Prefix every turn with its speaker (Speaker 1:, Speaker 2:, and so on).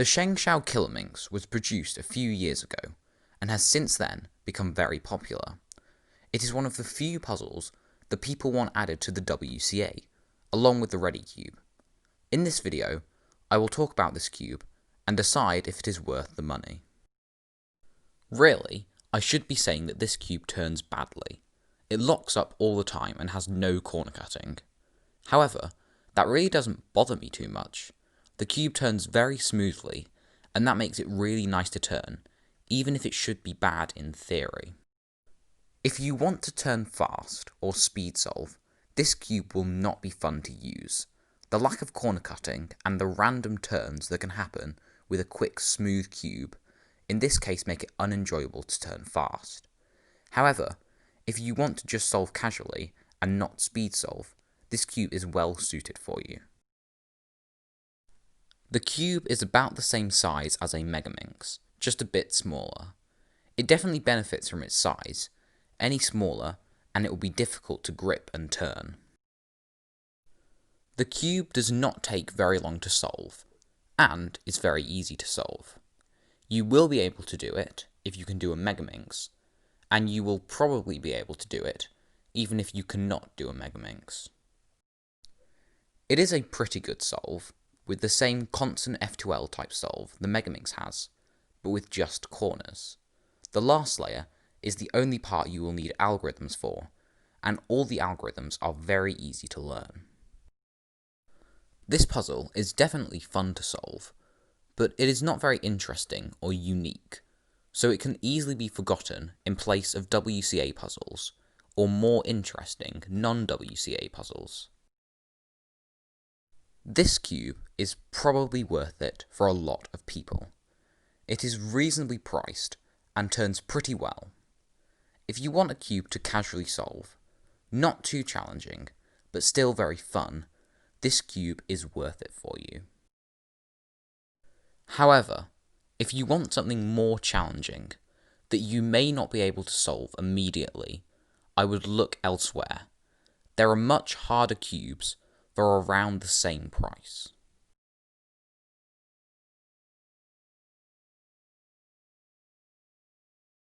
Speaker 1: The Shengshou Kilominx was produced a few years ago and has since then become very popular. It is one of the few puzzles that people want added to the WCA, along with the Ready Cube. In this video, I will talk about this cube and decide if it is worth the money. Really, I should be saying that this cube turns badly. It locks up all the time and has no corner cutting. However, that really doesn't bother me too much. The cube turns very smoothly, and that makes it really nice to turn, even if it should be bad in theory. If you want to turn fast or speed solve, this cube will not be fun to use. The lack of corner cutting and the random turns that can happen with a quick smooth cube in this case make it unenjoyable to turn fast. However, if you want to just solve casually and not speed solve, this cube is well suited for you. The cube is about the same size as a Megaminx, just a bit smaller. It definitely benefits from its size. Any smaller, and it will be difficult to grip and turn. The cube does not take very long to solve, and is very easy to solve. You will be able to do it if you can do a Megaminx, and you will probably be able to do it even if you cannot do a Megaminx. It is a pretty good solve, with the same constant F2L type solve the Megaminx has, but with just corners. The last layer is the only part you will need algorithms for, and all the algorithms are very easy to learn. This puzzle is definitely fun to solve, but it is not very interesting or unique, so it can easily be forgotten in place of WCA puzzles, or more interesting non-WCA puzzles. This cube is probably worth it for a lot of people. It is reasonably priced and turns pretty well. If you want a cube to casually solve, not too challenging, but still very fun, this cube is worth it for you. However, if you want something more challenging that you may not be able to solve immediately, I would look elsewhere. There are much harder cubes for around the same price.